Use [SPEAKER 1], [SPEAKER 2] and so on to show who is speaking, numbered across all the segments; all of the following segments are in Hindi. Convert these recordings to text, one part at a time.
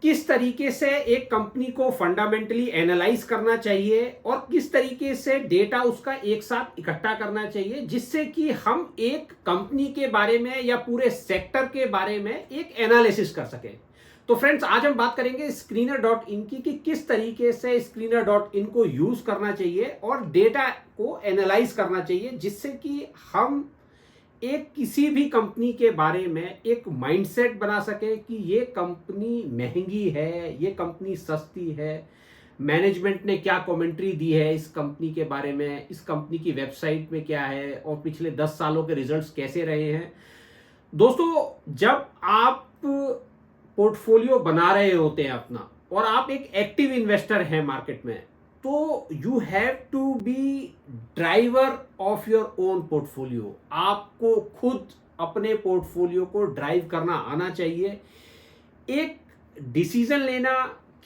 [SPEAKER 1] किस तरीके से एक कंपनी को फंडामेंटली एनालाइज करना चाहिए और किस तरीके से डेटा उसका एक साथ इकट्ठा करना चाहिए, जिससे कि हम एक कंपनी के बारे में या पूरे सेक्टर के बारे में एक एनालिसिस कर सकें। तो फ्रेंड्स, आज हम बात करेंगे स्क्रीनर डॉट इन की कि किस तरीके से स्क्रीनर डॉट इन को यूज करना चाहिए और डेटा को एनालाइज करना चाहिए, जिससे कि हम एक किसी भी कंपनी के बारे में एक माइंडसेट बना सके कि ये कंपनी महंगी है, ये कंपनी सस्ती है, मैनेजमेंट ने क्या कमेंट्री दी है इस कंपनी के बारे में, इस कंपनी की वेबसाइट में क्या है और पिछले 10 सालों के रिजल्ट्स कैसे रहे हैं। दोस्तों, जब आप पोर्टफोलियो बना रहे होते हैं अपना और आप एक एक्टिव इन्वेस्टर हैं मार्केट में, तो you have to be driver of your own portfolio. आपको खुद अपने पोर्टफोलियो को ड्राइव करना आना चाहिए। एक डिसीजन लेना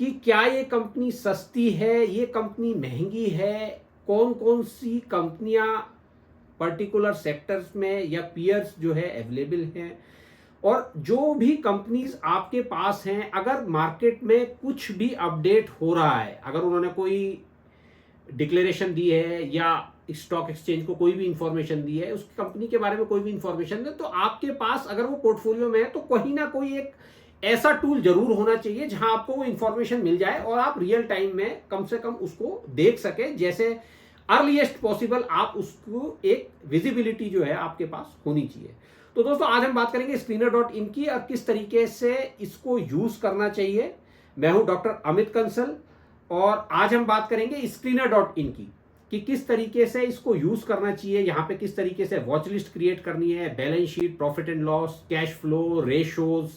[SPEAKER 1] कि क्या ये कंपनी सस्ती है, ये कंपनी महंगी है, कौन कौन सी कंपनियां पर्टिकुलर सेक्टर्स में या पीयर्स जो है अवेलेबल हैं, और जो भी कंपनीज आपके पास हैं, अगर मार्केट में कुछ भी अपडेट हो रहा है, अगर उन्होंने कोई डिक्लेरेशन दी है या स्टॉक एक्सचेंज को कोई भी इंफॉर्मेशन दी है, उस कंपनी के बारे में कोई भी इंफॉर्मेशन है, तो आपके पास अगर वो पोर्टफोलियो में है तो कहीं ना कोई एक ऐसा टूल जरूर होना चाहिए जहां आपको वो इंफॉर्मेशन मिल जाए और आप रियल टाइम में कम से कम उसको देख सके, जैसे अर्लीस्ट पॉसिबल आप उसको एक विजिबिलिटी जो है आपके पास होनी चाहिए। तो दोस्तों, आज हम बात करेंगे स्क्रीनर डॉट इन की और किस तरीके से इसको यूज करना चाहिए। मैं हूं डॉक्टर अमित कंसल और आज हम बात करेंगे स्क्रीनर डॉट इन की कि किस तरीके से इसको यूज करना चाहिए, यहाँ पे किस तरीके से वॉच लिस्ट क्रिएट करनी है, balance sheet, profit and loss, cash flow, ratios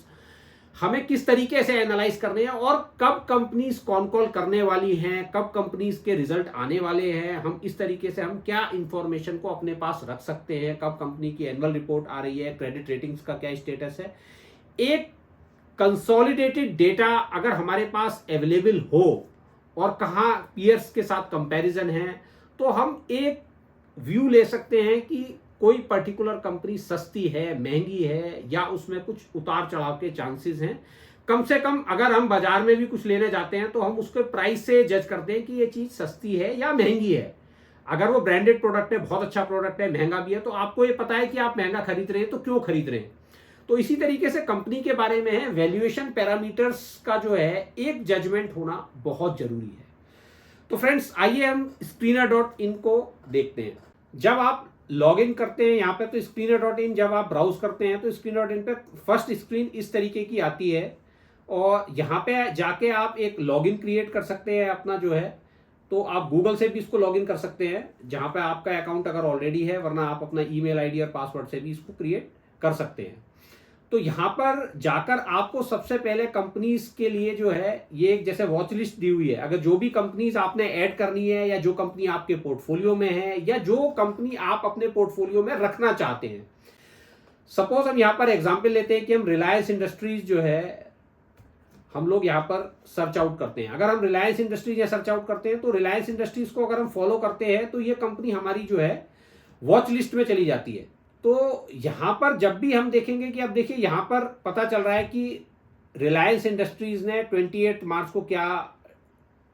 [SPEAKER 1] हमें किस तरीके से एनालाइज करने हैं और कब कंपनीज कौन कॉल करने वाली हैं, कब कंपनीज के रिजल्ट आने वाले हैं, हम इस तरीके से हम क्या इंफॉर्मेशन को अपने पास रख सकते हैं, कब कंपनी की एनुअल रिपोर्ट आ रही है, क्रेडिट रेटिंग्स का क्या स्टेटस है। एक कंसोलिडेटेड डेटा अगर हमारे पास अवेलेबल हो और कहाँ पीयर्स के साथ कंपैरिजन है, तो हम एक व्यू ले सकते हैं कि कोई पर्टिकुलर कंपनी सस्ती है, महंगी है, या उसमें कुछ उतार चढ़ाव के चांसेस हैं। कम से कम अगर हम बाजार में भी कुछ लेने जाते हैं तो हम उसके प्राइस से जज करते हैं कि ये चीज सस्ती है या महंगी है। अगर वो ब्रांडेड प्रोडक्ट है, बहुत अच्छा प्रोडक्ट है, महंगा भी है, तो आपको ये पता है कि आप महंगा खरीद रहे हैं तो क्यों खरीद रहे हैं। तो इसी तरीके से कंपनी के बारे में है, वैल्यूएशन पैरामीटर्स का जो है एक जजमेंट होना बहुत जरूरी है। तो फ्रेंड्स, आइए हम स्क्रीनर डॉट इन को देखते हैं। जब आप लॉग इन करते हैं यहाँ पे, तो स्क्रीनर डॉट इन जब आप ब्राउज करते हैं तो स्क्रीनर डॉट इन पे फर्स्ट स्क्रीन इस तरीके की आती है और यहाँ पे जाके आप एक लॉगिन क्रिएट कर सकते हैं अपना जो है। तो आप गूगल से भी इसको लॉगिन कर सकते हैं जहाँ पे आपका अकाउंट अगर ऑलरेडी है, वरना आप अपना ईमेल आईडी और पासवर्ड से भी इसको क्रिएट कर सकते हैं। तो यहाँ पर जाकर आपको सबसे पहले कंपनीज के लिए जो है ये एक जैसे वॉच लिस्ट दी हुई है। अगर जो भी कंपनीज आपने ऐड करनी है या जो कंपनी आपके पोर्टफोलियो में है या जो कंपनी आप अपने पोर्टफोलियो में रखना चाहते हैं, सपोज हम यहाँ पर एग्जांपल लेते हैं कि हम रिलायंस इंडस्ट्रीज जो है हम लोग यहाँ पर सर्च आउट करते हैं। अगर हम रिलायंस इंडस्ट्रीज या सर्च आउट करते हैं तो रिलायंस इंडस्ट्रीज को अगर हम फॉलो करते हैं तो ये कंपनी हमारी जो है वॉच लिस्ट में चली जाती है। तो यहाँ पर जब भी हम देखेंगे कि अब देखिए यहाँ पर पता चल रहा है कि रिलायंस इंडस्ट्रीज ने 28 मार्च को क्या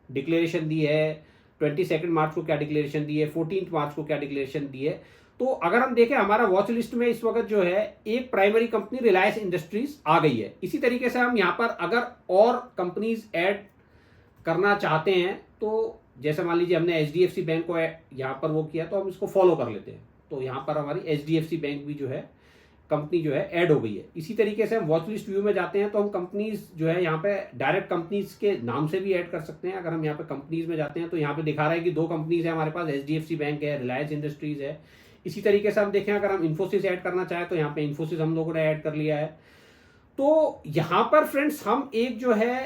[SPEAKER 1] डिक्लेरेशन दी है, 22 मार्च को क्या डिक्लेरेशन दी है, 14 मार्च को क्या डिक्लेरेशन दी है। तो अगर हम देखें हमारा वॉच लिस्ट में इस वक्त जो है एक प्राइमरी कंपनी रिलायंस इंडस्ट्रीज आ गई है। इसी तरीके से हम यहाँ पर अगर और कंपनीज ऐड करना चाहते हैं, तो जैसे मान लीजिए हमने HDFC बैंक को यहाँ पर वो किया, तो हम इसको फॉलो कर लेते हैं। तो यहाँ पर हमारी HDFC बैंक भी जो है कंपनी जो है ऐड हो गई है। इसी तरीके से हम वॉच लिस्ट व्यू में जाते हैं तो हम कंपनीज जो है यहाँ पे डायरेक्ट कंपनीज के नाम से भी ऐड कर सकते हैं। अगर हम यहाँ पे कंपनीज में जाते हैं तो यहाँ पे दिखा रहा है कि 2 कंपनीज है हमारे पास, HDFC बैंक है, रिलायंस इंडस्ट्रीज है। इसी तरीके से हम देखें अगर हम इन्फोसिस ऐड करना चाहें तो यहाँ पे इन्फोसिस हम लोगों ने ऐड कर लिया है। तो यहाँ पर फ्रेंड्स हम एक जो है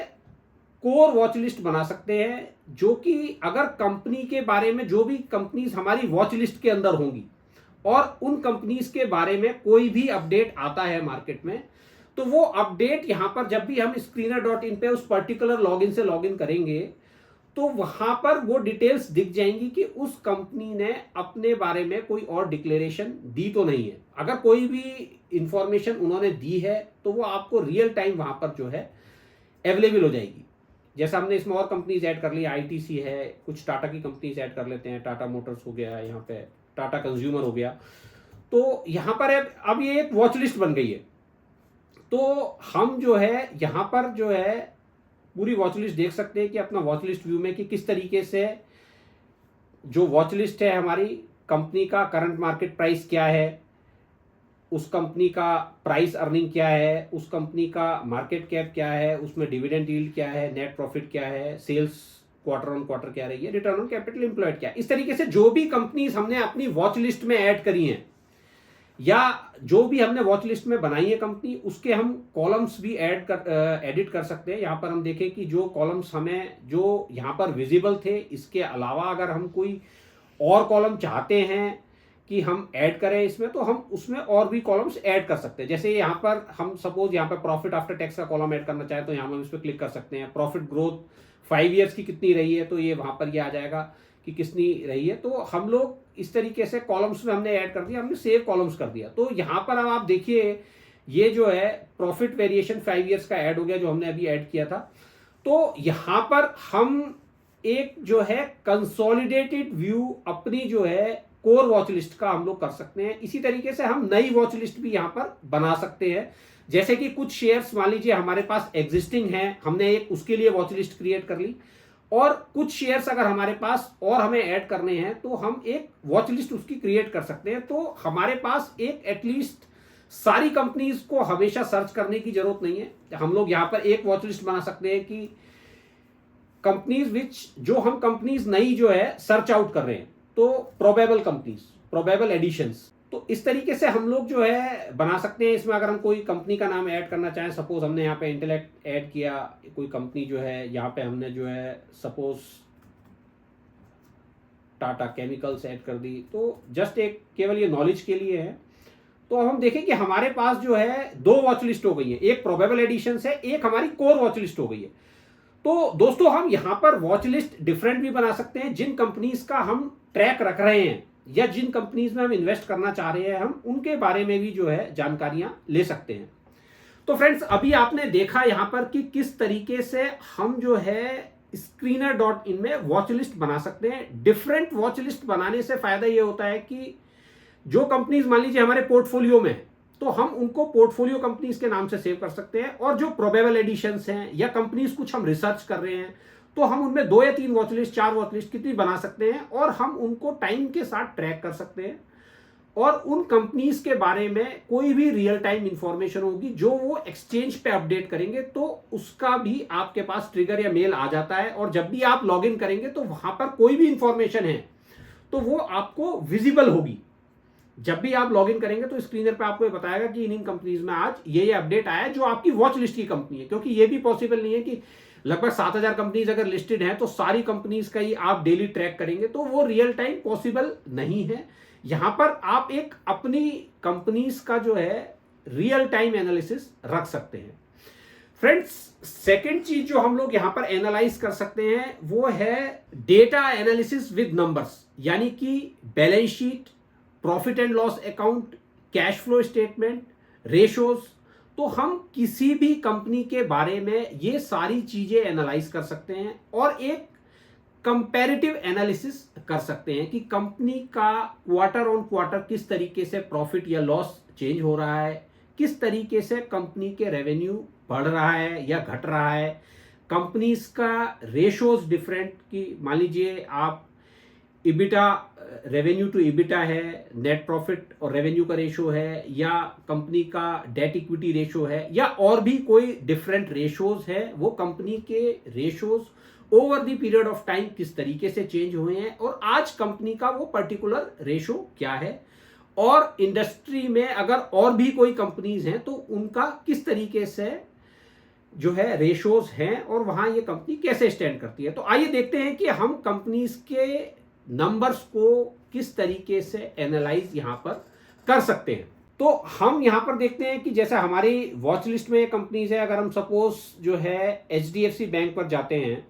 [SPEAKER 1] कोर वॉच लिस्ट बना सकते हैं, जो कि अगर कंपनी के बारे में जो भी कंपनीज हमारी वॉच लिस्ट के अंदर होंगी और उन कंपनीज के बारे में कोई भी अपडेट आता है मार्केट में, तो वो अपडेट यहां पर जब भी हम स्क्रीनर डॉट इन पे उस पर्टिकुलर लॉगिन से लॉगिन करेंगे तो वहां पर वो डिटेल्स दिख जाएंगी कि उस कंपनी ने अपने बारे में कोई और डिक्लेरेशन दी तो नहीं है। अगर कोई भी इंफॉर्मेशन उन्होंने दी है तो वो आपको रियल टाइम वहां पर जो है अवेलेबल हो जाएगी। जैसा हमने इसमें और कंपनीज ऐड कर ली, आईटीसी है, कुछ टाटा की कंपनीज ऐड कर लेते हैं, टाटा मोटर्स हो गया, यहाँ पे टाटा कंज्यूमर हो गया। तो यहाँ पर अब ये एक वॉच लिस्ट बन गई है। तो हम जो है यहाँ पर जो है पूरी वॉच लिस्ट देख सकते हैं कि अपना वॉच लिस्ट व्यू में कि किस तरीके से जो वॉच लिस्ट है हमारी कंपनी का करंट मार्केट प्राइस क्या है, उस कंपनी का प्राइस अर्निंग क्या है, उस कंपनी का मार्केट कैप क्या है, उसमें डिविडेंड यील्ड क्या है, नेट प्रॉफिट क्या है, सेल्स क्वार्टर ऑन क्वार्टर क्या रही है, रिटर्न ऑन कैपिटल एम्प्लॉयड क्या है। इस तरीके से जो भी कंपनीज हमने अपनी वॉच लिस्ट में ऐड करी हैं या जो भी हमने वॉच लिस्ट में बनाई है कंपनी, उसके हम कॉलम्स भी एडिट कर सकते हैं। यहाँ पर हम देखें कि जो कॉलम्स हमें जो यहाँ पर विजिबल थे, इसके अलावा अगर हम कोई और कॉलम चाहते हैं कि हम ऐड करें इसमें, तो हम उसमें और भी कॉलम्स ऐड कर सकते हैं। जैसे यहाँ पर हम सपोज यहाँ पर प्रॉफिट आफ्टर टैक्स का कॉलम ऐड करना चाहे तो यहाँ हम इस पर क्लिक कर सकते हैं। प्रॉफिट ग्रोथ 5 ईयर्स की कितनी रही है, तो ये वहाँ पर ये आ जाएगा कि कितनी रही है। तो हम लोग इस तरीके से कॉलम्स में हमने ऐड कर दिया, हमने सेव कॉलम्स कर दिया। तो यहाँ पर अब आप देखिए ये जो है प्रॉफिट वेरिएशन 5 ईयर्स का ऐड हो गया जो हमने अभी ऐड किया था। तो यहाँ पर हम एक जो है कंसोलिडेटेड व्यू अपनी जो है कोर वॉच लिस्ट का हम लोग कर सकते हैं। इसी तरीके से हम नई वॉच लिस्ट भी यहाँ पर बना सकते हैं। जैसे कि कुछ शेयर्स मान लीजिए हमारे पास एग्जिस्टिंग हैं, हमने एक उसके लिए वॉच लिस्ट क्रिएट कर ली, और कुछ शेयर्स अगर हमारे पास और हमें ऐड करने हैं तो हम एक वॉच लिस्ट उसकी क्रिएट कर सकते हैं। तो हमारे पास एक एटलीस्ट सारी कंपनीज को हमेशा सर्च करने की जरूरत नहीं है। हम लोग यहाँ पर एक वॉच लिस्ट बना सकते हैं कि कंपनीज विच जो हम कंपनीज नई जो है सर्च आउट कर रहे हैं, तो प्रोबेबल कंपनीज, प्रोबेबल एडिशंस। तो इस तरीके से हम लोग जो है बना सकते हैं। इसमें अगर हम कोई कंपनी का नाम ऐड करना चाहें, सपोज हमने यहाँ पे इंटेलेक्ट ऐड किया, कोई कंपनी जो है यहाँ पे हमने जो है सपोज टाटा केमिकल्स ऐड कर दी, तो जस्ट एक केवल ये नॉलेज के लिए है। तो अब हम देखें कि हमारे पास जो है 2 वॉच लिस्ट हो गई है, एक प्रोबेबल एडिशन है, एक हमारी कोर वॉच लिस्ट हो गई है। तो दोस्तों हम यहाँ पर वॉच लिस्ट डिफरेंट भी बना सकते हैं। जिन कंपनीज का हम ट्रैक रख रहे हैं या जिन कंपनीज में हम इन्वेस्ट करना चाह रहे हैं, हम उनके बारे में भी जो है जानकारियां ले सकते हैं। तो फ्रेंड्स अभी आपने देखा यहाँ पर कि किस तरीके से हम जो है screener.in में वॉच लिस्ट बना सकते हैं। डिफरेंट वॉच लिस्ट बनाने से फायदा ये होता है कि जो कंपनीज मान लीजिए हमारे पोर्टफोलियो में है, तो हम उनको पोर्टफोलियो कंपनीज के नाम से सेव कर सकते हैं। और जो प्रोबेबल एडिशंस हैं या कंपनीज कुछ हम रिसर्च कर रहे हैं, तो हम उनमें 2 या 3 वॉच लिस्ट, 4 वॉच लिस्ट कितनी बना सकते हैं, और हम उनको टाइम के साथ ट्रैक कर सकते हैं। और उन कंपनीज के बारे में कोई भी रियल टाइम इंफॉर्मेशन होगी जो वो एक्सचेंज पे अपडेट करेंगे, तो उसका भी आपके पास ट्रिगर या मेल आ जाता है। और जब भी आप लॉग इन करेंगे तो वहां पर कोई भी इंफॉर्मेशन है तो वो आपको विजिबल होगी। जब भी आप लॉगिन करेंगे तो स्क्रीनर पे आपको ये बताएगा कि इन कंपनीज में आज ये अपडेट आया है जो आपकी वॉच लिस्ट की कंपनी है। क्योंकि ये भी पॉसिबल नहीं है कि लगभग 7000 कंपनीज अगर लिस्टेड हैं तो सारी कंपनीज का ही आप डेली ट्रैक करेंगे, तो वो रियल टाइम पॉसिबल नहीं है। यहां पर आप एक अपनी कंपनीज का जो है रियल टाइम एनालिसिस रख सकते हैं। फ्रेंड्स सेकेंड चीज जो हम लोग यहां पर एनालाइज कर सकते हैं वो है डेटा एनालिसिस विद नंबर्स, यानी कि balance sheet, profit and loss account, cash flow statement, ratios. तो हम किसी भी कंपनी के बारे में ये सारी चीजें एनालाइज कर सकते हैं और एक कंपैरेटिव एनालिसिस कर सकते हैं कि कंपनी का क्वार्टर ऑन क्वार्टर किस तरीके से प्रॉफिट या लॉस चेंज हो रहा है, किस तरीके से कंपनी के रेवेन्यू बढ़ रहा है या घट रहा है, कंपनीज का रेशोज डिफरेंट, कि मान लीजिए आप इबिटा रेवेन्यू टू इबिटा है, नेट प्रॉफिट और रेवेन्यू का रेशो है, या कंपनी का डेट इक्विटी रेशो है, या और भी कोई डिफरेंट रेशोज है, वो कंपनी के ratios over the period of time किस तरीके से चेंज हुए हैं और आज कंपनी का वो पर्टिकुलर रेशो क्या है, और इंडस्ट्री में अगर और भी कोई कंपनीज हैं तो उनका किस तरीके से जो है रेशोज हैं और वहां ये कंपनी कैसे स्टैंड करती है। तो आइए देखते हैं कि हम कंपनीज के नंबर्स को किस तरीके से एनालाइज यहां पर कर सकते हैं। तो हम यहां पर देखते हैं कि जैसे हमारी वॉच लिस्ट में कंपनीज है, अगर हम सपोज जो है HDFC बैंक पर जाते हैं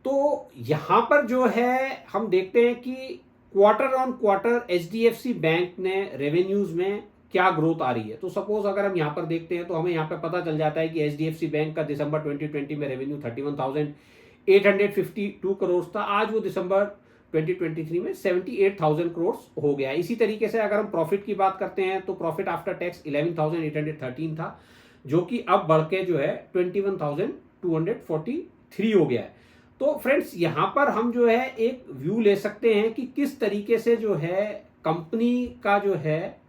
[SPEAKER 1] तो यहां पर जो है हम देखते हैं कि quarter on quarter HDFC bank ने रेवेन्यूज में क्या ग्रोथ आ रही है। तो सपोज अगर हम यहाँ पर देखते हैं तो हमें यहाँ पे पता चल जाता है कि एचडीएफसी बैंक का दिसंबर 2020 में रेवेन्यू 31,852 करोड़ था, आज वो दिसंबर 2023 में 78,000 करोड़ हो गया। इसी तरीके से अगर हम प्रॉफिट की बात करते हैं तो प्रॉफिट आफ्टर टैक्स 11,813 था, जो कि अब बढ़ के जो है 21,243 हो गया है। तो फ्रेंड्स यहाँ पर हम जो है एक व्यू ले सकते हैं कि किस तरीके से जो है कंपनी का जो है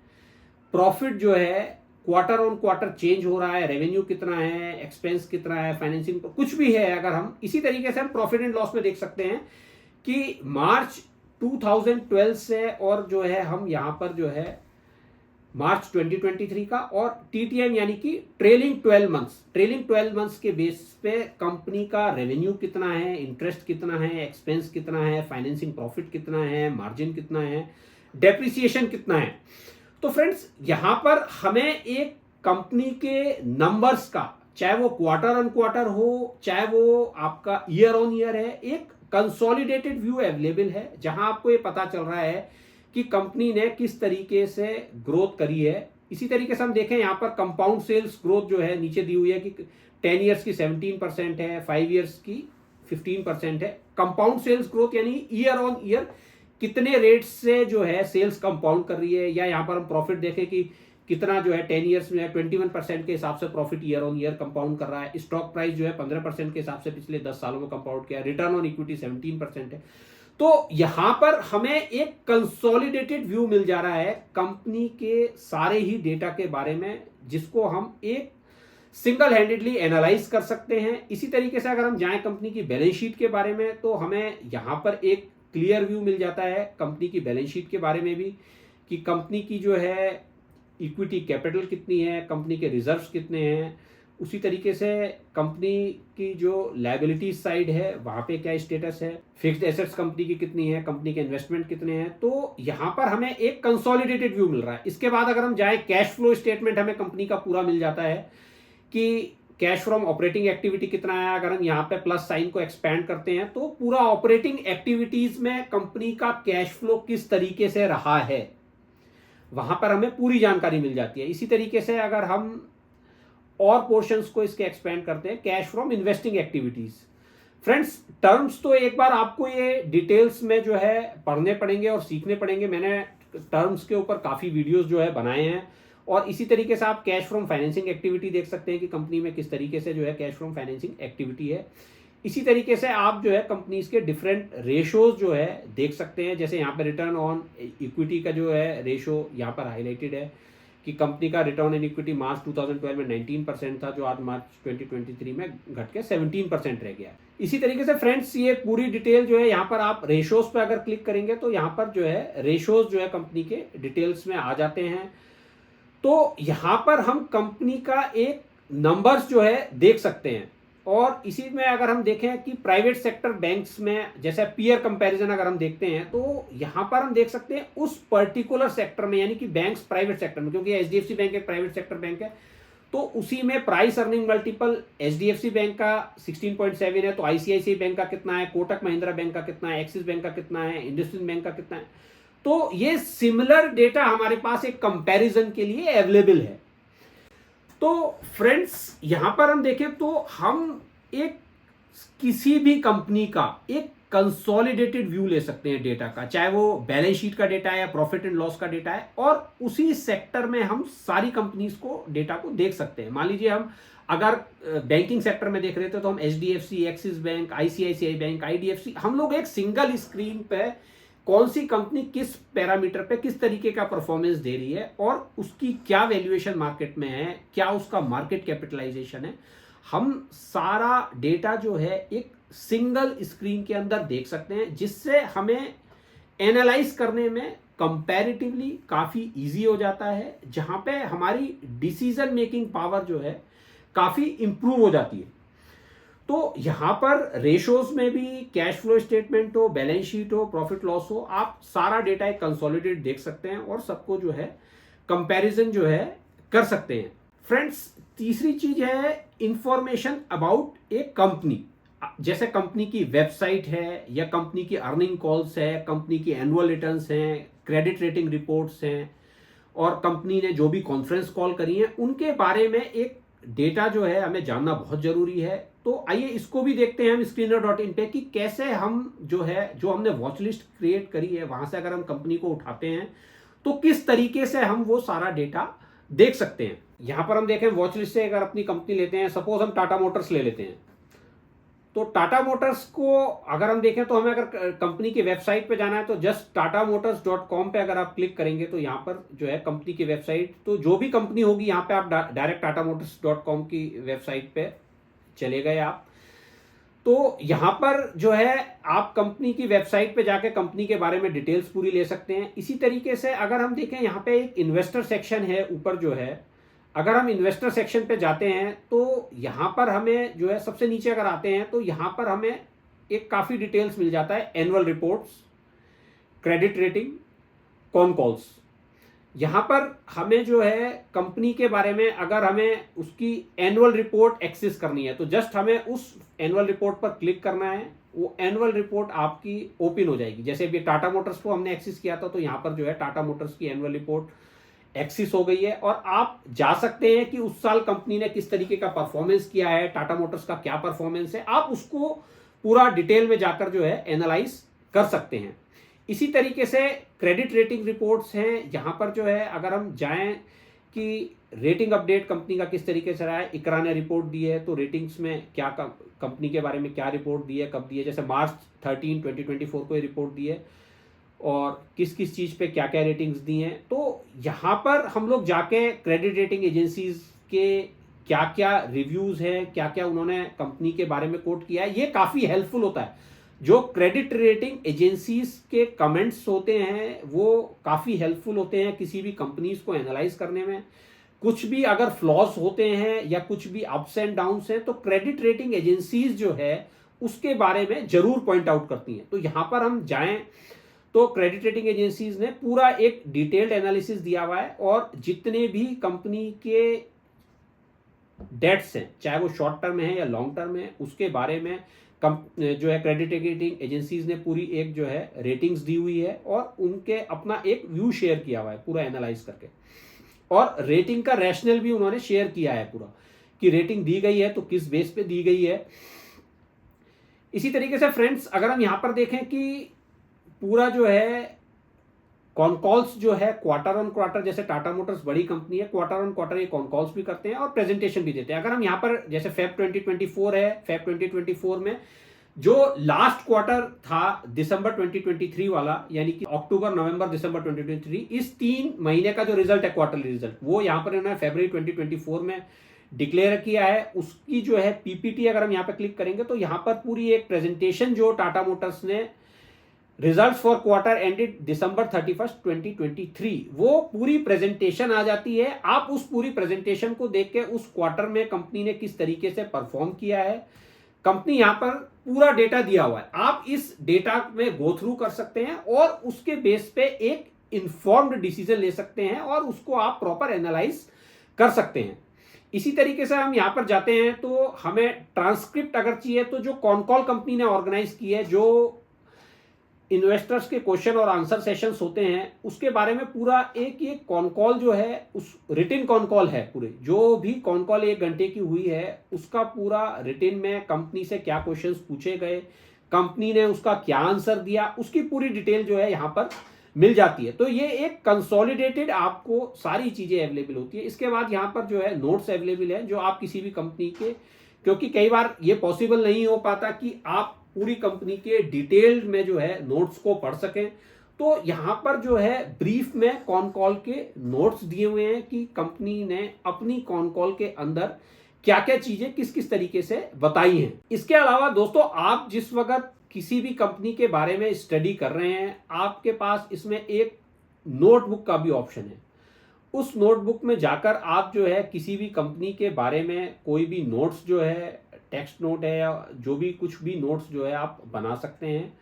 [SPEAKER 1] प्रॉफिट जो है क्वार्टर ऑन क्वार्टर चेंज हो रहा है, रेवेन्यू कितना है, एक्सपेंस कितना है, फाइनेंसिंग कुछ भी है। अगर हम इसी तरीके से हम प्रॉफिट एंड लॉस में देख सकते हैं कि मार्च 2012 से और जो है हम यहाँ पर जो है मार्च 2023 का और टीटीएम यानी कि ट्रेलिंग 12 मंथ्स के बेस पे कंपनी का रेवेन्यू कितना है, इंटरेस्ट कितना है, एक्सपेंस कितना है, फाइनेंसिंग प्रॉफिट कितना है, मार्जिन कितना है, डेप्रिसिएशन कितना है। तो फ्रेंड्स यहां पर हमें एक कंपनी के नंबर्स का, चाहे वो क्वार्टर ऑन क्वार्टर हो, चाहे वो आपका ईयर ऑन ईयर है, एक कंसोलिडेटेड व्यू अवेलेबल है जहां आपको ये पता चल रहा है कि कंपनी ने किस तरीके से ग्रोथ करी है। इसी तरीके से हम देखें यहाँ पर कंपाउंड सेल्स ग्रोथ जो है नीचे दी हुई है कि 10 ईयर्स की 17% है, 5 ईयर्स की 15% है। कंपाउंड सेल्स ग्रोथ यानी ईयर ऑन ईयर कितने रेट से जो है सेल्स कंपाउंड कर रही है। या यहाँ पर हम प्रॉफिट देखें कि कितना जो है 10 ईयर्स में 21% के हिसाब से profit year on year compound कर रहा है। स्टॉक प्राइस जो है 15% के हिसाब से पिछले 10 सालों में कंपाउंड किया है। रिटर्न ऑन इक्विटी 17% है। तो यहां पर हमें एक कंसोलिडेटेड व्यू मिल जा रहा है कंपनी के सारे ही डेटा के बारे में, जिसको हम एक सिंगल हैंडेडली एनालाइज कर सकते हैं। इसी तरीके से अगर हम जाएं कंपनी की बैलेंस शीट के बारे में तो हमें यहां पर एक क्लियर व्यू मिल जाता है कंपनी की बैलेंस शीट के बारे में भी कि कंपनी की जो है इक्विटी कैपिटल कितनी है, कंपनी के रिजर्व्स कितने हैं। उसी तरीके से कंपनी की जो लायबिलिटी साइड है वहां पे क्या स्टेटस है, फिक्स्ड एसेट्स कंपनी की कितनी है, कंपनी के इन्वेस्टमेंट कितने हैं। तो यहां पर हमें एक कंसोलिडेटेड व्यू मिल रहा है। इसके बाद अगर हम जाए कैश फ्लो स्टेटमेंट हमें कंपनी का पूरा मिल जाता है कि कैश फ्रॉम ऑपरेटिंग एक्टिविटी कितना है। अगर हम यहाँ पे प्लस साइन को एक्सपैंड करते हैं तो पूरा ऑपरेटिंग एक्टिविटीज में कंपनी का कैश फ्लो किस तरीके से रहा है वहां पर हमें पूरी जानकारी मिल जाती है। इसी तरीके से अगर हम और पोर्शंस को इसके एक्सपेंड करते हैं, cash from investing activities. Friends terms तो एक बार आपको ये डिटेल्स में जो है पढ़ने पड़ेंगे और सीखने पड़ेंगे। मैंने टर्म्स के ऊपर काफी वीडियोस जो है बनाए हैं। और इसी तरीके से आप कैश फ्रॉम फाइनेंसिंग एक्टिविटी देख सकते हैं कि कंपनी में किस तरीके से जो है कैश फ्रॉम फाइनेंसिंग एक्टिविटी है। इसी तरीके से आप जो है कंपनीज के डिफरेंट रेशोज जो है देख सकते हैं। जैसे यहाँ पे रिटर्न ऑन इक्विटी का जो है रेशो यहाँ पर हाईलाइटेड है कि कंपनी का रिटर्न ऑन इक्विटी मार्च 2012 में 19% था, जो आज मार्च 2023 में घट के 17% रह गया। इसी तरीके से फ्रेंड्स ये पूरी डिटेल जो है यहाँ पर आप रेशोज पे अगर क्लिक करेंगे तो यहाँ पर जो है रेशोज जो है कंपनी के डिटेल्स में आ जाते हैं। तो यहाँ पर हम कंपनी का एक नंबर्स जो है देख सकते हैं। और इसी में अगर हम देखें कि प्राइवेट सेक्टर बैंक्स में जैसे पीयर कंपैरिजन अगर हम देखते हैं तो यहाँ पर हम देख सकते हैं उस पर्टिकुलर सेक्टर में, यानी कि बैंक्स प्राइवेट सेक्टर में, क्योंकि एचडीएफसी बैंक एक प्राइवेट सेक्टर बैंक है, तो उसी में price earning multiple HDFC bank का 16.7 है, तो आईसीआईसीआई बैंक का कितना है, कोटक महिंद्रा बैंक का कितना है, एक्सिस बैंक का कितना है, इंडसइंड बैंक का कितना है। तो ये सिमिलर डेटा हमारे पास एक कंपैरिजन के लिए अवेलेबल है। तो फ्रेंड्स यहां पर हम देखें तो हम एक किसी भी कंपनी का एक कंसोलिडेटेड व्यू ले सकते हैं डेटा का, चाहे वो बैलेंस शीट का डेटा है या प्रॉफिट एंड लॉस का डेटा है, और उसी सेक्टर में हम सारी कंपनीज को डेटा को देख सकते हैं। मान लीजिए हम अगर बैंकिंग सेक्टर में देख रहे थे तो हम HDFC, axis bank, ICICI bank, IDFC, हम लोग एक सिंगल स्क्रीन पे कौन सी कंपनी किस पैरामीटर पे किस तरीके का परफॉर्मेंस दे रही है और उसकी क्या वैल्यूएशन मार्केट में है, क्या उसका मार्केट कैपिटलाइजेशन है, हम सारा डेटा जो है एक सिंगल स्क्रीन के अंदर देख सकते हैं, जिससे हमें एनालाइज करने में कंपैरेटिवली काफी इजी हो जाता है, जहां पे हमारी डिसीजन मेकिंग पावर जो है काफी इंप्रूव हो जाती है। तो यहां पर रेशोज में भी कैश फ्लो स्टेटमेंट हो, बैलेंस शीट हो, प्रॉफिट लॉस हो, आप सारा डेटा एक कंसोलिडेट देख सकते हैं और सबको जो है कंपैरिजन जो है कर सकते हैं। फ्रेंड्स तीसरी चीज है इंफॉर्मेशन अबाउट ए कंपनी। जैसे कंपनी की वेबसाइट है या कंपनी की अर्निंग कॉल्स है, कंपनी की एनुअल रिटर्न्स हैं, क्रेडिट रेटिंग रिपोर्ट्स हैं, और कंपनी ने जो भी कॉन्फ्रेंस कॉल करी है उनके बारे में एक डेटा जो है हमें जानना बहुत जरूरी है। तो आइए इसको भी देखते हैं हम screener.in पे कि कैसे हम जो है जो हमने वॉच लिस्ट क्रिएट करी है वहां से अगर हम कंपनी को उठाते हैं तो किस तरीके से हम वो सारा डेटा देख सकते हैं। यहां पर हम देखें वॉच लिस्ट से अगर अपनी कंपनी लेते हैं, सपोज हम टाटा मोटर्स ले लेते हैं, तो टाटा मोटर्स को अगर हम देखें तो हमें अगर कंपनी की वेबसाइट पे जाना है तो जस्ट tatamotors.com पे अगर आप क्लिक करेंगे तो यहाँ पर जो है कंपनी की वेबसाइट, तो जो भी कंपनी होगी यहाँ पे आप डायरेक्ट tatamotors.com की वेबसाइट पे चले गए आप, तो यहाँ पर जो है आप कंपनी की वेबसाइट पे जाके कंपनी के बारे में डिटेल्स पूरी ले सकते हैं। इसी तरीके से अगर हम देखें यहाँ पे एक इन्वेस्टर सेक्शन है ऊपर जो है, अगर हम इन्वेस्टर सेक्शन पे जाते हैं तो यहाँ पर हमें जो है सबसे नीचे अगर आते हैं तो यहाँ पर हमें एक काफ़ी डिटेल्स मिल जाता है, annual reports, credit rating, con calls. यहाँ पर हमें जो है कंपनी के बारे में अगर हमें उसकी एनुअल रिपोर्ट एक्सेस करनी है तो जस्ट हमें उस एनुअल रिपोर्ट पर क्लिक करना है, वो एनुअल रिपोर्ट आपकी ओपन हो जाएगी। जैसे भी टाटा मोटर्स को हमने एक्सेस किया था तो यहाँ पर जो है टाटा मोटर्स की एनुअल रिपोर्ट एक्सेस हो गई है और आप जा सकते हैं कि उस साल कंपनी ने किस तरीके का परफॉर्मेंस किया है, टाटा मोटर्स का क्या परफॉर्मेंस है, आप उसको पूरा डिटेल में जाकर जो है एनालाइज कर सकते हैं। इसी तरीके से क्रेडिट रेटिंग रिपोर्ट्स हैं, यहाँ पर जो है अगर हम जाएं कि रेटिंग अपडेट कंपनी का किस तरीके से रहा है, इकरा ने रिपोर्ट दी है तो रेटिंग्स में क्या कंपनी के बारे में क्या रिपोर्ट दी है, कब दी है, जैसे मार्च 13 2024 को ये रिपोर्ट दी है और किस किस चीज़ पे क्या क्या रेटिंग्स दी हैं। तो यहाँ पर हम लोग जाके क्रेडिट रेटिंग एजेंसीज के क्या क्या रिव्यूज़ हैं, क्या क्या उन्होंने कंपनी के बारे में कोट किया है, ये काफ़ी हेल्पफुल होता है। जो क्रेडिट रेटिंग एजेंसीज के कमेंट्स होते हैं वो काफ़ी हेल्पफुल होते हैं किसी भी कंपनीज को एनालाइज करने में। कुछ भी अगर फ्लॉज होते हैं या कुछ भी अप्स एंड डाउन्स हैं तो क्रेडिट रेटिंग एजेंसीज जो है उसके बारे में जरूर पॉइंट आउट करती हैं। तो यहाँ पर हम जाएं तो क्रेडिट रेटिंग एजेंसीज ने पूरा एक डिटेल्ड एनालिसिस दिया हुआ है और जितने भी कंपनी के डेट्स हैं, चाहे वो शॉर्ट टर्म है या लॉन्ग टर्म है, उसके बारे में जो है क्रेडिट रेटिंग एजेंसीज ने पूरी एक जो है रेटिंग्स दी हुई है और उनके अपना एक व्यू शेयर किया हुआ है पूरा एनालाइज करके, और रेटिंग का रैशनल भी उन्होंने शेयर किया है पूरा कि रेटिंग दी गई है तो किस बेस पे दी गई है। इसी तरीके से फ्रेंड्स अगर हम यहां पर देखें कि पूरा जो है कॉनकॉल्स जो है क्वार्टर ऑन क्वार्टर, जैसे टाटा मोटर्स बड़ी कंपनी है, क्वार्टर ऑन क्वार्टर ये कॉनकॉल्स भी करते हैं और प्रेजेंटेशन भी देते हैं। अगर हम यहाँ पर जैसे फेब 2024 है, फेब 2024 में जो लास्ट क्वार्टर था दिसंबर 2023 वाला, यानी कि अक्टूबर नवंबर दिसंबर 2023, इस 3 महीने का जो रिजल्ट है क्वार्टरली रिजल्ट, वो यहाँ पर इन्होंने फरवरी 2024 में डिक्लेयर किया है। उसकी जो है पीपीटी अगर हम यहाँ पर क्लिक करेंगे तो यहाँ पर पूरी एक प्रेजेंटेशन जो टाटा मोटर्स ने रिजल्ट्स फॉर क्वार्टर एंडेड दिसंबर 31 2023, वो पूरी प्रेजेंटेशन आ जाती है। आप उस पूरी प्रेजेंटेशन को देख के उस क्वार्टर में कंपनी ने किस तरीके से परफॉर्म किया है, कंपनी यहाँ पर पूरा डेटा दिया हुआ है, आप इस डेटा में गो थ्रू कर सकते हैं और उसके बेस पे एक इन्फॉर्म्ड डिसीजन ले सकते हैं और उसको आप प्रॉपर एनालाइज कर सकते हैं। इसी तरीके से हम यहाँ पर जाते हैं तो हमें ट्रांसक्रिप्ट अगर चाहिए तो जो कॉनकॉल कंपनी ने ऑर्गेनाइज की है, जो इन्वेस्टर्स के क्वेश्चन और आंसर सेशंस होते हैं, उसके बारे में पूरा एक ये कॉनकॉल जो है उस रिटिन कॉनकॉल है, पूरे जो भी कॉनकॉल 1 घंटे की हुई है उसका पूरा रिटिन में कंपनी से क्या क्वेश्चंस पूछे गए, कंपनी ने उसका क्या आंसर दिया, उसकी पूरी डिटेल जो है यहाँ पर मिल जाती है। तो ये एक कंसोलिडेटेड आपको सारी चीजें अवेलेबल होती है। इसके बाद यहाँ पर जो है नोट्स अवेलेबल है जो आप किसी भी कंपनी के, क्योंकि कई बार ये पॉसिबल नहीं हो पाता कि आप पूरी कंपनी के डिटेल्ड में जो है नोट्स को पढ़ सकें, तो यहां पर जो है ब्रीफ में कॉन कॉल के नोट्स दिए हुए हैं कि कंपनी ने अपनी कॉन कॉल के अंदर क्या क्या चीजें किस किस तरीके से बताई हैं। इसके अलावा दोस्तों आप जिस वक्त किसी भी कंपनी के बारे में स्टडी कर रहे हैं, आपके पास इसमें एक नोटबुक का भी ऑप्शन है। उस नोटबुक में जाकर आप जो है किसी भी कंपनी के बारे में कोई भी नोट्स जो है, टेक्स्ट नोट है या जो भी कुछ भी नोट्स जो है आप बना सकते हैं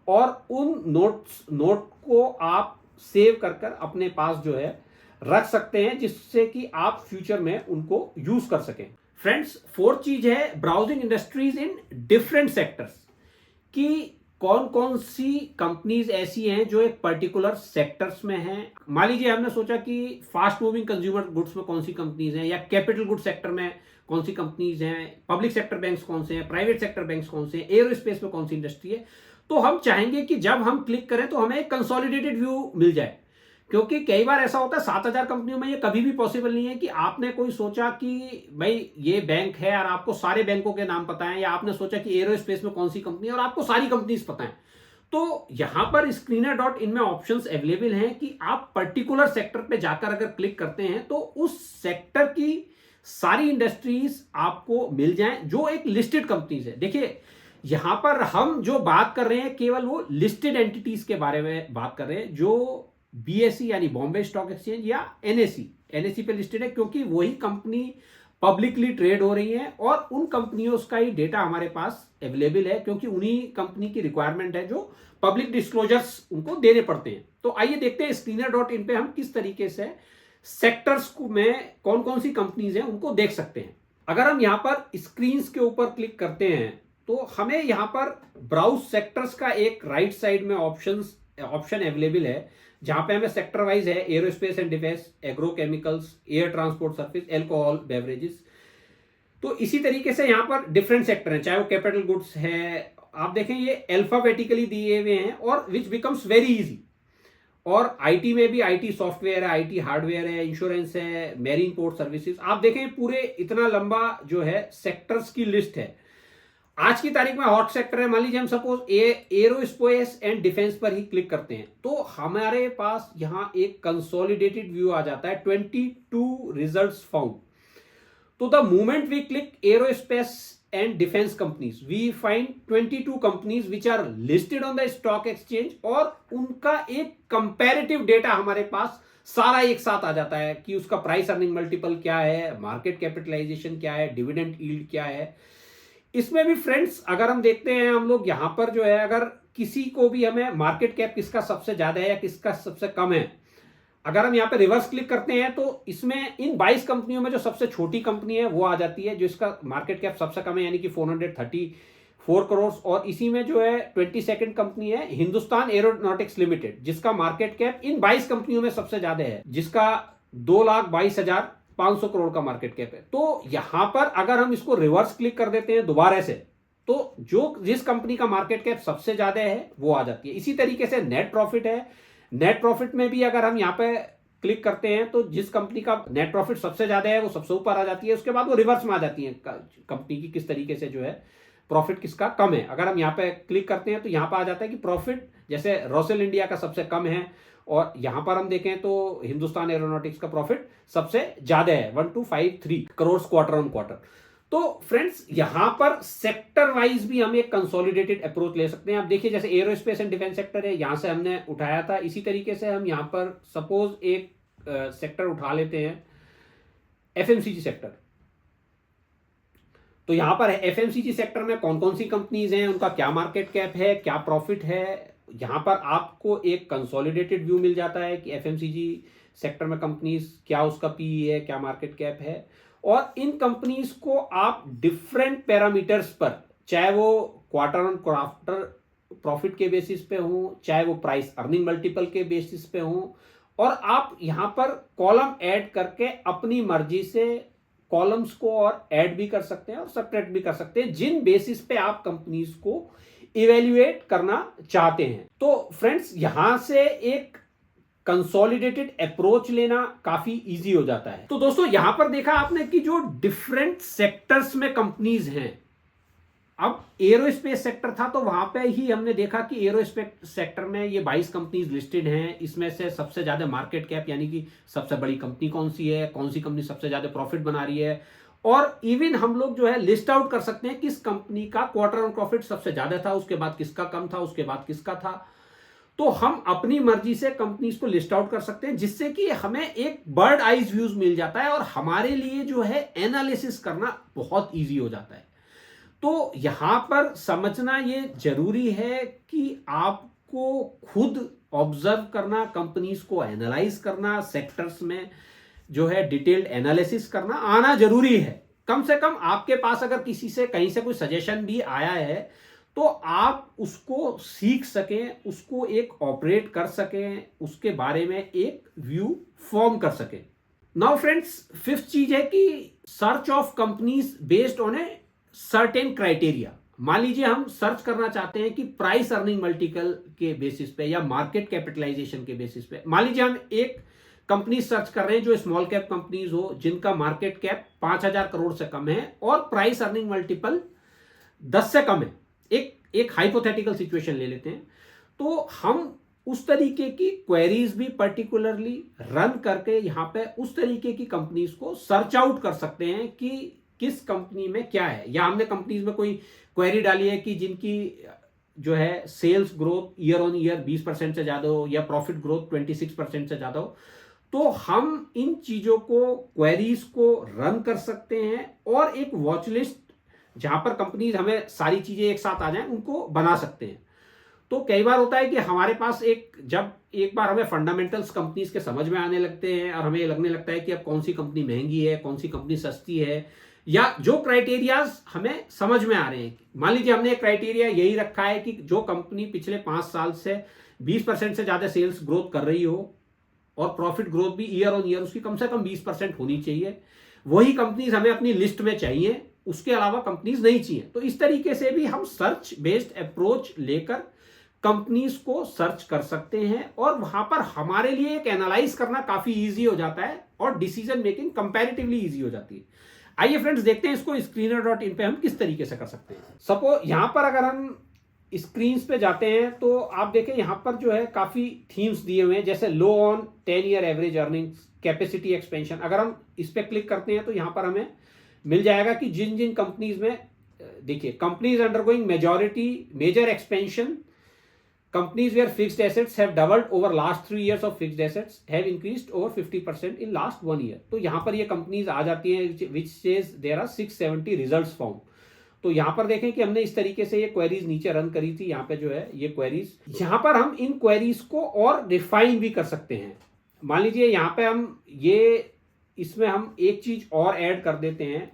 [SPEAKER 1] और उन नोट को आप सेव कर कर अपने पास जो है रख सकते हैं, जिससे कि आप फ्यूचर में उनको यूज कर सकें। फ्रेंड्स, 4th चीज है browsing industries in different sectors, कि कौन कौन सी कंपनीज ऐसी हैं जो एक पर्टिकुलर सेक्टर्स में हैं। मान लीजिए हमने सोचा कि फास्ट मूविंग कंज्यूमर गुड्स में कौन सी कंपनीज हैं, या कैपिटल गुड सेक्टर में कौन सी कंपनीज हैं, पब्लिक सेक्टर बैंक्स कौन से हैं, प्राइवेट सेक्टर बैंक्स कौन से हैं, एरोस्पेस में कौन सी इंडस्ट्री है। तो हम चाहेंगे कि जब हम क्लिक करें तो हमें एक कंसोलिडेटेड व्यू मिल जाए, क्योंकि कई बार ऐसा होता है 7,000 कंपनियों में ये कभी भी पॉसिबल नहीं है कि आपने कोई सोचा कि भाई ये बैंक है और आपको सारे बैंकों के नाम पता है, या आपने सोचा कि एरोस्पेस में कौन सी कंपनी है और आपको सारी कंपनीज पता है। तो यहां पर screener.in में ऑप्शंस अवेलेबल हैं कि आप पर्टिकुलर सेक्टर पे जाकर अगर क्लिक करते हैं तो उस सेक्टर की सारी इंडस्ट्रीज आपको मिल जाएं जो एक लिस्टेड कंपनीज है। देखिए यहां पर हम जो बात कर रहे हैं केवल वो लिस्टेड एंटिटीज के बारे में बात कर रहे हैं जो बीएसई यानी बॉम्बे स्टॉक एक्सचेंज या एनएसई पे लिस्टेड है, क्योंकि वही कंपनी पब्लिकली ट्रेड हो रही है और उन कंपनियों का ही डेटा हमारे पास अवेलेबल है, क्योंकि उन्हीं कंपनी की रिक्वायरमेंट है जो पब्लिक डिस्क्लोजर्स उनको देने पड़ते हैं। तो आइए देखते हैं screener.in पे हम किस तरीके से सेक्टर्स में कौन कौन सी कंपनीज हैं उनको देख सकते हैं। अगर हम यहां पर स्क्रीन के ऊपर क्लिक करते हैं तो हमें यहां पर ब्राउज सेक्टर्स का एक राइट साइड में ऑप्शन अवेलेबल है, जहां पे हमें सेक्टर वाइज है aerospace and defence, agrochemicals, air transport service, alcohol beverages. तो इसी तरीके से यहां पर डिफरेंट सेक्टर हैं, चाहे वो कैपिटल गुड्स है, आप देखें ये अल्फाबेटिकली दिए हुए हैं और विच बिकम्स वेरी इजी। और आईटी में भी आईटी सॉफ्टवेयर है, आईटी हार्डवेयर है, इंश्योरेंस है, मेरीन पोर्ट सर्विसेज, आप देखें पूरे इतना लंबा जो है सेक्टर्स की लिस्ट है। आज की तारीख में हॉट सेक्टर है, मान लीजिए हम सपोज एरोस्पेस एंड डिफेंस पर ही क्लिक करते हैं तो हमारे पास यहां एक कंसोलिडेटेड व्यू आ जाता है, 22 रिजल्ट्स फाउंड। तो the moment we click aerospace and defence companies we find 22 companies which are listed on the stock exchange, और उनका एक कंपैरेटिव डेटा हमारे पास सारा एक साथ आ जाता है कि उसका प्राइस अर्निंग मल्टीपल क्या है, मार्केट कैपिटलाइजेशन क्या है, डिविडेंड यील्ड क्या है। इसमें भी फ्रेंड्स अगर हम देखते हैं हम लोग यहां पर जो है, अगर किसी को भी हमें मार्केट कैप किसका सबसे ज्यादा है या किसका सबसे कम है, अगर हम यहां पे रिवर्स क्लिक करते हैं तो इसमें इन 22 कंपनियों में जो सबसे छोटी कंपनी है वो आ जाती है, जो इसका मार्केट कैप सबसे कम है यानी कि 434 करोड़। और इसी में जो है 22nd कंपनी है हिंदुस्तान एरोनॉटिक्स लिमिटेड, जिसका मार्केट कैप इन 22 कंपनियों में सबसे ज्यादा है, जिसका 2,22,500 करोड़ का मार्केट कैप है। तो यहां पर अगर हम इसको रिवर्स क्लिक कर देते हैं दोबारा से तो जिस कंपनी का मार्केट कैप सबसे ज्यादा है वो आ जाती है। इसी तरीके से नेट प्रॉफिट है, नेट प्रॉफिट में भी अगर हम यहां पे क्लिक करते हैं तो जिस कंपनी का नेट प्रॉफिट सबसे ज्यादा है वो सबसे ऊपर आ जाती है, उसके बाद वो रिवर्स में आ जाती है कंपनी की किस तरीके से जो है प्रॉफिट किसका कम है। अगर हम यहाँ पे क्लिक करते हैं तो यहाँ पर आ जाता है कि प्रॉफिट जैसे रोसेल इंडिया का सबसे कम है, और यहां पर हम देखें तो हिंदुस्तान एरोनॉटिक्स का प्रॉफिट सबसे ज्यादा है 1253 करोड़ क्वार्टर ऑन क्वार्टर। तो फ्रेंड्स यहां पर सेक्टर वाइज भी हम एक कंसोलिडेटेड अप्रोच ले सकते हैं। आप देखिए जैसे एरोस्पेस एंड डिफेंस सेक्टर है, यहां से हमने उठाया था, इसी तरीके से हम यहां पर सपोज एक सेक्टर उठा लेते हैं एफएमसीजी सेक्टर। तो यहां पर एफएमसीजी सेक्टर में कौन कौन सी कंपनीज हैं, उनका क्या मार्केट कैप है, क्या प्रॉफिट है, यहां पर आपको एक कंसोलिडेटेड व्यू मिल जाता है कि एफएमसीजी सेक्टर में कंपनीज क्या उसका पीई है, क्या मार्केट कैप है। और इन कंपनीज को आप डिफरेंट पैरामीटर्स पर, चाहे वो क्वार्टर ऑन क्वार्टर प्रॉफिट के बेसिस पे हो, चाहे वो प्राइस अर्निंग मल्टीपल के बेसिस पे हो, और आप यहां पर कॉलम ऐड करके अपनी मर्जी से कॉलम्स को और ऐड भी कर सकते हैं और सब्ट्रैक्ट भी कर सकते हैं, जिन बेसिस पे आप कंपनीज को इवेल्युएट करना चाहते हैं। तो फ्रेंड्स यहां से एक कंसोलिडेटेड अप्रोच लेना काफी इजी हो जाता है। तो दोस्तों यहां पर देखा आपने कि जो डिफरेंट सेक्टर्स में कंपनीज हैं, अब एरोस्पेस सेक्टर था तो वहां पे ही हमने देखा कि एरोस्पेस सेक्टर में ये 22 कंपनीज लिस्टेड हैं, इसमें से सबसे ज्यादा मार्केट कैप यानी कि सबसे बड़ी कंपनी कौन सी है, कौन सी कंपनी सबसे ज्यादा प्रॉफिट बना रही है, और इवन हम लोग जो है लिस्ट आउट कर सकते हैं किस कंपनी का क्वार्टर ऑन प्रॉफिट सबसे ज्यादा था, उसके बाद किसका कम था, उसके बाद किसका था। तो हम अपनी मर्जी से कंपनीज को लिस्ट आउट कर सकते हैं, जिससे कि हमें एक बर्ड आइज व्यूज मिल जाता है और हमारे लिए जो है एनालिसिस करना बहुत इजी हो जाता है। तो यहां पर समझना ये जरूरी है कि आपको खुद ऑब्जर्व करना, कंपनीज को एनालाइज करना, सेक्टर्स में जो है डिटेल्ड एनालिसिस करना आना जरूरी है। कम से कम आपके पास अगर किसी से कहीं से कोई सजेशन भी आया है तो आप उसको सीख सकें, उसको एक ऑपरेट कर सकें, उसके बारे में एक व्यू फॉर्म कर सकें। नाउ फ्रेंड्स, फिफ्थ चीज है कि search of companies based on a certain criteria. मान लीजिए हम सर्च करना चाहते हैं कि प्राइस अर्निंग मल्टीपल के बेसिस पे या मार्केट कैपिटलाइजेशन के बेसिस पे। मान लीजिए हम एक कंपनी सर्च कर रहे हैं जो स्मॉल कैप कंपनीज हो, जिनका मार्केट कैप 5,000 करोड़ से कम है और प्राइस अर्निंग मल्टीपल 10 से कम है। एक हाइपोथेटिकल सिचुएशन ले लेते हैं। तो हम उस तरीके की क्वेरीज भी पर्टिकुलरली रन करके यहां पे उस तरीके की कंपनीज को सर्च आउट कर सकते हैं कि किस कंपनी में क्या है। या हमने कंपनीज में कोई क्वेरी डाली है कि जिनकी जो है sales growth year on year 20% से ज्यादा हो या प्रॉफिट ग्रोथ 26% से ज्यादा हो, तो हम इन चीजों को, क्वेरीज को रन कर सकते हैं और एक वॉच लिस्ट जहां पर कंपनीज हमें सारी चीजें एक साथ आ जाएं उनको बना सकते हैं। तो कई बार होता है कि हमारे पास जब एक बार हमें फंडामेंटल्स कंपनीज के समझ में आने लगते हैं और हमें लगने लगता है कि अब कौन सी कंपनी महंगी है, कौन सी कंपनी सस्ती है, या जो क्राइटेरियाज हमें समझ में आ रहे हैं। मान लीजिए हमने एक क्राइटेरिया यही रखा है कि जो कंपनी पिछले 5 साल से 20% से ज्यादा सेल्स ग्रोथ कर रही हो और प्रॉफिट ग्रोथ भी ईयर ऑन ईयर उसकी कम से कम 20% होनी चाहिए, वही कंपनीज हमें अपनी लिस्ट में चाहिए, उसके अलावा कंपनीज नहीं चाहिए। तो इस तरीके से भी हम सर्च बेस्ड अप्रोच लेकर कंपनीज को सर्च कर सकते हैं और वहां पर हमारे लिए एक एनालाइज करना काफी इजी हो जाता है और डिसीजन मेकिंग कंपैरेटिवली इजी हो जाती है। आइए फ्रेंड्स देखते हैं इसको screener.in पे हम किस तरीके से कर सकते हैं। सपोज यहां पर अगर हम स्क्रीन पे जाते हैं तो आप देखें यहां पर जो है काफी थीम्स दिए हुए हैं, जैसे लो on 10 year average earnings, capacity expansion. अगर हम इस पे क्लिक करते हैं तो यहां पर हमें मिल जाएगा कि जिन जिन कंपनीज में, देखिए, companies undergoing major expansion, companies where fixed assets have doubled over last 3 years of fixed assets have increased over 50% in last 1 year। तो यहां पर ये कंपनीज आ जाती हैं which says there are 670 results found। तो यहां पर देखें कि हमने इस तरीके से ये क्वेरीज नीचे रन करी थी। यहां पे जो है ये क्वेरीज, यहां पर हम इन क्वेरीज को और रिफाइन भी कर सकते हैं। मान लीजिए यहां पे हम इसमें हम एक चीज और ऐड कर देते हैं,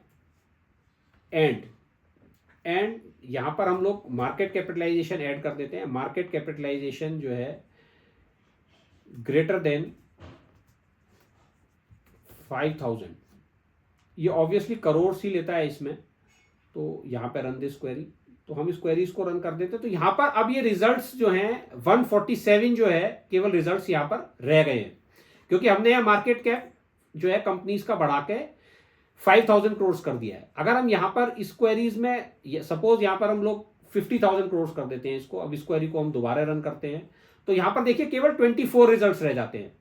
[SPEAKER 1] एंड यहां पर हम लोग मार्केट कैपिटलाइजेशन ऐड कर देते हैं। मार्केट कैपिटलाइजेशन जो है ग्रेटर देन 5,000, ये ऑब्वियसली करोड़ ही लेता है इसमें। तो यहां पे रन दिस क्वेरी, तो हम इस क्वेरीज को रन कर देते हैं। तो यहां पर अब ये रिजल्ट्स जो हैं 147 जो है केवल रिजल्ट्स यहां पर रह गए हैं, क्योंकि हमने यह मार्केट कैप जो है कंपनीज का बढ़ा के 5,000 करोड़ कर दिया है। अगर हम यहां पर इस क्वेरीज में सपोज यहां पर हम लोग 50,000 करोड़ कर देते हैं इसको, अब इस क्वेरी को हम दोबारा रन करते हैं तो यहां पर देखिए केवल 24 रिजल्ट्स रह जाते हैं।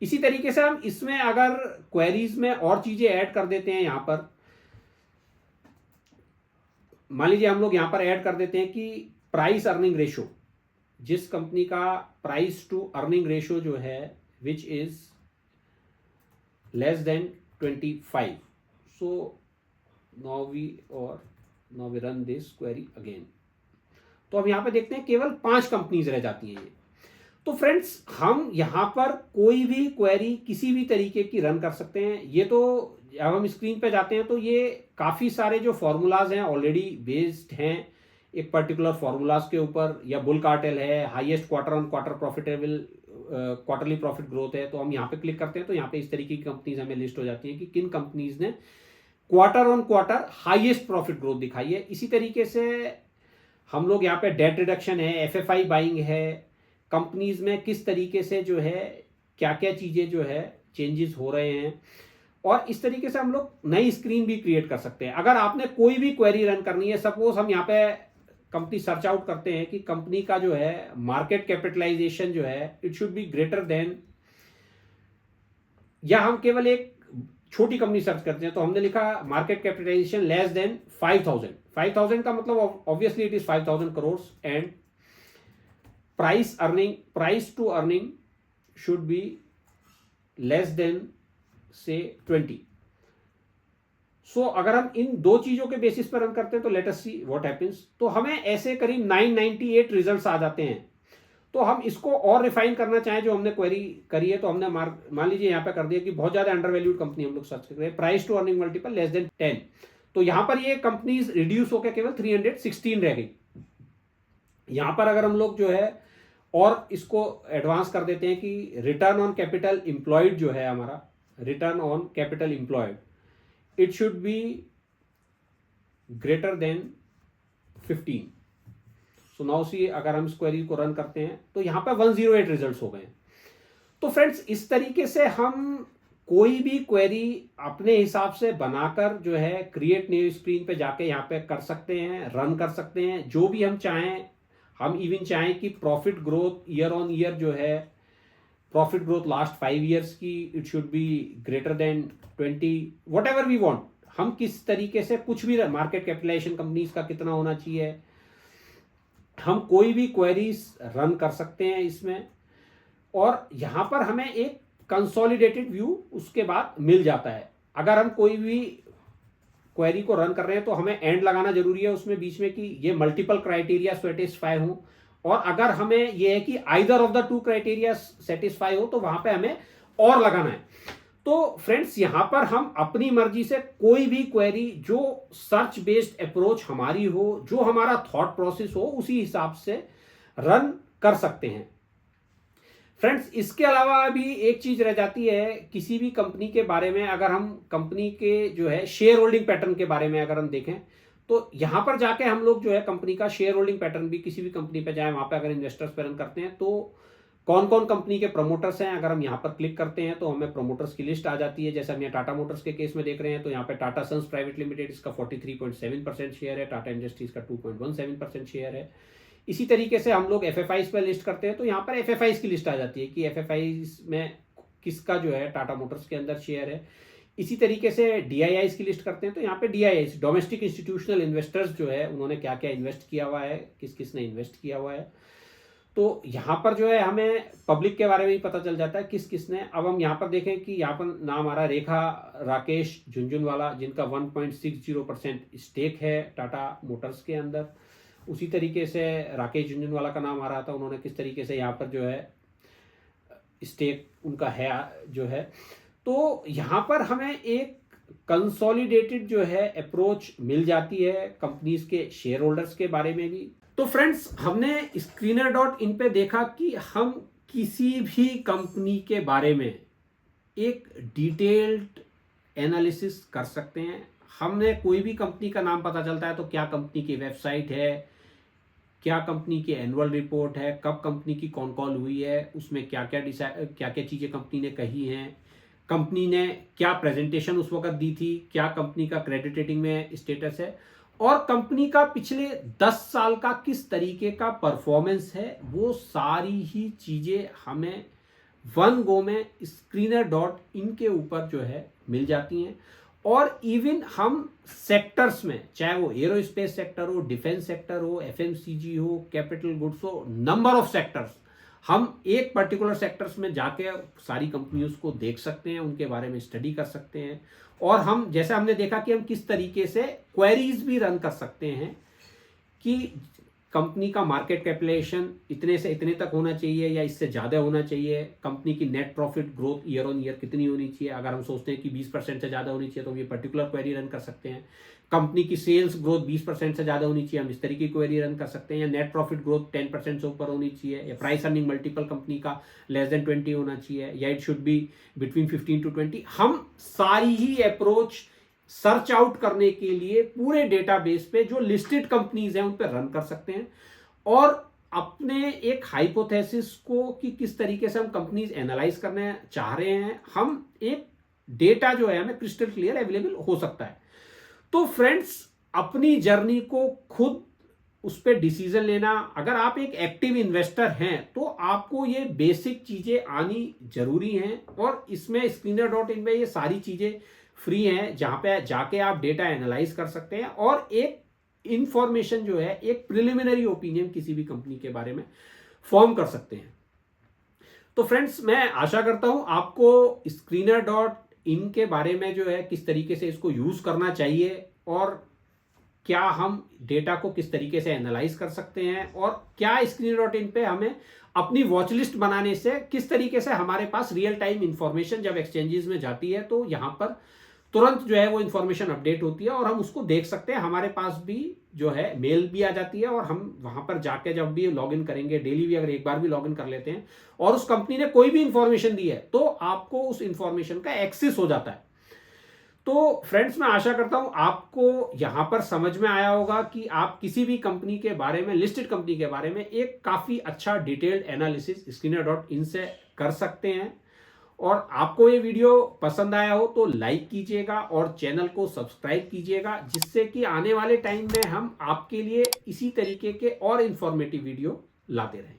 [SPEAKER 1] इसी तरीके से हम इसमें अगर क्वेरीज में और चीजें ऐड कर देते हैं, यहां पर मान लीजिए हम लोग यहां पर ऐड कर देते हैं कि प्राइस अर्निंग रेशो, जिस कंपनी का प्राइस टू अर्निंग रेशो जो है which is less than 25। So now we run this query again। तो अब यहां पे देखते हैं केवल 5 कंपनीज रह जाती हैं ये। तो फ्रेंड्स, हम यहां पर कोई भी क्वेरी किसी भी तरीके की रन कर सकते हैं। ये तो जब हम स्क्रीन पे जाते हैं तो ये काफी सारे जो फॉर्मूलाज हैं ऑलरेडी बेस्ड हैं एक पर्टिकुलर फॉर्मूलाज के ऊपर, या बुल कार्टेल है, highest quarter on quarter profitable quarterly profit growth है। तो हम यहाँ पे क्लिक करते हैं तो यहाँ पे इस तरीके की कंपनीज हमें लिस्ट हो जाती है कि किन कंपनीज ने quarter on quarter highest profit growth दिखाई है। इसी तरीके से हम लोग यहाँ पे डेट रिडक्शन है, एफएफआई बाइंग है, कंपनीज में किस तरीके से जो है क्या क्या चीजें जो है चेंजेस हो रहे हैं, और इस तरीके से हम लोग नई स्क्रीन भी क्रिएट कर सकते हैं। अगर आपने कोई भी क्वेरी रन करनी है, सपोज हम यहाँ पे कंपनी सर्च आउट करते हैं कि कंपनी का जो है मार्केट कैपिटलाइजेशन जो है it should be greater then, या हम केवल एक छोटी कंपनी सर्च करते हैं तो हमने लिखा मार्केट कैपिटलाइजेशन लेस देन 5,000 का मतलब obviously it is 5,000 crore, and price to earning should be less than से 20। सो अगर हम इन दो चीजों के बेसिस पर रन करते हैं तो let us see what happens. तो हमें ऐसे करीब 998 रिजल्ट्स आ जाते हैं। तो हम इसको और रिफाइन करना चाहें, जो हमने क्वेरी करी है, तो हमने मान लीजिए यहाँ पे कर दिया कि बहुत ज्यादा अंडरवैल्यूड कंपनी हम लोग सर्च कर रहे हैं, price to earning multiple less than 10। तो यहां पर ये कंपनीज रिड्यूस होकर केवल 316 रह गई। यहाँ पर अगर हम लोग जो है और इसको एडवांस कर देते हैं कि रिटर्न ऑन कैपिटल एम्प्लॉयड जो है हमारा, return on capital employed, it should be greater then 15। So now see, अगर हम इस क्वेरी को रन करते हैं तो यहाँ पर 108 रिजल्ट्स हो गए। तो फ्रेंड्स, इस तरीके से हम कोई भी क्वेरी अपने हिसाब से बनाकर जो है क्रिएट न्यू स्क्रीन पे जाके यहाँ पे कर सकते हैं, रन कर सकते हैं जो भी हम चाहें। हम इवन चाहें कि profit growth year on year जो है, प्रॉफिट ग्रोथ लास्ट 5 ईयर्स की, it should be greater than 20, whatever we want. हम किस तरीके से कुछ भी, मार्केट कैपिटलाइजेशन कंपनीज का कितना होना चाहिए, हम कोई भी क्वेरीज रन कर सकते हैं इसमें। और यहाँ पर हमें एक कंसोलिडेटेड व्यू उसके बाद मिल जाता है। अगर हम कोई भी क्वेरी को रन कर रहे हैं तो हमें एंड लगाना जरूरी है उसमें बीच में कि ये मल्टीपल क्राइटेरिया सेटिस्फाई हो, और अगर हमें ये है कि either of the 2 criteria satisfy हो तो वहां पे हमें और लगाना है। तो फ्रेंड्स, यहां पर हम अपनी मर्जी से कोई भी क्वेरी जो सर्च बेस्ड अप्रोच हमारी हो, जो हमारा थॉट प्रोसेस हो, उसी हिसाब से रन कर सकते हैं। फ्रेंड्स, इसके अलावा अभी एक चीज रह जाती है, किसी भी कंपनी के बारे में अगर हम कंपनी के जो है शेयर होल्डिंग पैटर्न के बारे में अगर हम देखें तो यहां पर जाके हम लोग जो है कंपनी का शेयर होल्डिंग पैटर्न भी, किसी भी कंपनी पे जाए वहां पे अगर इन्वेस्टर्स पे रन करते हैं तो कौन कौन कंपनी के प्रमोटर्स हैं, अगर हम यहाँ पर क्लिक करते हैं तो हमें प्रमोटर्स की लिस्ट आ जाती है। जैसे हम यहाँ टाटा मोटर्स के केस में देख रहे हैं तो यहाँ पे टाटा सन्स प्राइवेट लिमिटेड, इसका 43.7% शेयर है, टाटा इंडस्ट्रीज का 2.17% शेयर है। इसी तरीके से हम लोग एफएफआईज पर लिस्ट करते हैं तो यहाँ पर एफएफआईज की लिस्ट आ जाती है कि एफएफआईज में किसका जो है टाटा मोटर्स के अंदर शेयर है। इसी तरीके से डीआईआईज की लिस्ट करते हैं तो यहाँ पे डीआईआईज, डोमेस्टिक इंस्टीट्यूशनल इन्वेस्टर्स जो है उन्होंने क्या क्या इन्वेस्ट किया हुआ है, किस किस ने इन्वेस्ट किया हुआ है। तो यहाँ पर जो है हमें पब्लिक के बारे में भी पता चल जाता है किस किस ने। अब हम यहाँ पर देखें कि यहाँ पर नाम आ रहा है रेखा राकेश झुंझुनवाला, जिनका 1.60% स्टेक है टाटा मोटर्स के अंदर। उसी तरीके से राकेश झुंझुनवाला का नाम आ रहा था, उन्होंने किस तरीके से यहाँ पर जो है स्टेक उनका है जो है। तो यहाँ पर हमें एक कंसोलिडेटेड जो है अप्रोच मिल जाती है कंपनीज के शेयर होल्डर्स के बारे में भी। तो फ्रेंड्स, हमने screener.in पे देखा कि हम किसी भी कंपनी के बारे में एक डिटेल्ड एनालिसिस कर सकते हैं। हमने कोई भी कंपनी का नाम पता चलता है तो क्या कंपनी की वेबसाइट है, क्या कंपनी की एनुअल रिपोर्ट है, कब कंपनी की कॉन कॉल हुई है, उसमें क्या क्या चीज़ें कंपनी ने कही हैं, कंपनी ने क्या प्रेजेंटेशन उस वक्त दी थी, क्या कंपनी का क्रेडिट रेटिंग में स्टेटस है, और कंपनी का पिछले 10 साल का किस तरीके का परफॉर्मेंस है। वो सारी ही चीज़ें हमें वन गो में screener.in के ऊपर जो है मिल जाती हैं। और इवन हम सेक्टर्स में, चाहे वो एरोस्पेस सेक्टर हो, डिफेंस सेक्टर हो, एफएमसीजी हो, कैपिटल गुड्स हो, नंबर ऑफ सेक्टर्स, हम एक पर्टिकुलर सेक्टर्स में जाके सारी कंपनियों को देख सकते हैं, उनके बारे में स्टडी कर सकते हैं। और हम, जैसे हमने देखा कि हम किस तरीके से क्वेरीज भी रन कर सकते हैं कि कंपनी का मार्केट कैपिटलाइजेशन इतने से इतने तक होना चाहिए या इससे ज़्यादा होना चाहिए, कंपनी की net profit growth year on year कितनी होनी चाहिए। अगर हम सोचते हैं कि 20% से ज़्यादा होनी चाहिए तो हम ये पर्टिकुलर क्वेरी रन कर सकते हैं। कंपनी की सेल्स ग्रोथ 20% से ज़्यादा होनी चाहिए, हम इस तरीके की क्वेरी रन कर सकते हैं। या नेट प्रॉफिट ग्रोथ 10% से ऊपर होनी चाहिए, या प्राइस अर्निंग मल्टीपल कंपनी का लेस देन 20 होना चाहिए, या it should be between 15 to 20। हम सारी ही अप्रोच सर्च आउट करने के लिए पूरे डेटाबेस पे जो लिस्टेड कंपनीज हैं उन पे रन कर सकते हैं, और अपने एक हाइपोथेसिस को कि किस तरीके से हम कंपनीज एनालाइज करने चाह रहे हैं, हम एक डेटा जो है हमें क्रिस्टल क्लियर अवेलेबल हो सकता है। तो फ्रेंड्स, अपनी जर्नी को खुद उस पर डिसीजन लेना। अगर आप एक एक्टिव इन्वेस्टर हैं तो आपको ये बेसिक चीजें आनी जरूरी हैं, और इसमें screener.in में ये सारी चीजें फ्री हैं, जहां पे जाके आप डेटा एनालाइज कर सकते हैं और एक इंफॉर्मेशन जो है, एक प्रिलिमिनरी ओपिनियन किसी भी कंपनी के बारे में फॉर्म कर सकते हैं। तो फ्रेंड्स, मैं आशा करता हूं आपको screener.in के बारे में जो है किस तरीके से इसको यूज करना चाहिए, और क्या हम डेटा को किस तरीके से एनालाइज कर सकते हैं, और क्या screener.in पे हमें अपनी वॉच लिस्ट बनाने से किस तरीके से हमारे पास रियल टाइम इंफॉर्मेशन जब एक्सचेंजेस में जाती है तो यहां पर तुरंत जो है वो इन्फॉर्मेशन अपडेट होती है और हम उसको देख सकते हैं। हमारे पास भी जो है मेल भी आ जाती है और हम वहां पर जाके जब भी लॉगिन करेंगे, डेली भी अगर एक बार भी लॉगिन कर लेते हैं और उस कंपनी ने कोई भी इंफॉर्मेशन दी है तो आपको उस इंफॉर्मेशन का एक्सेस हो जाता है। तो फ्रेंड्स, मैं आशा करता हूं आपको यहां पर समझ में आया होगा कि आप किसी भी कंपनी के बारे में, लिस्टेड कंपनी के बारे में एक काफी अच्छा डिटेल्ड एनालिसिस स्कीनर.इन से कर सकते हैं। और आपको ये वीडियो पसंद आया हो तो लाइक कीजिएगा और चैनल को सब्सक्राइब कीजिएगा, जिससे कि आने वाले टाइम में हम आपके लिए इसी तरीके के और इंफॉर्मेटिव वीडियो लाते रहें।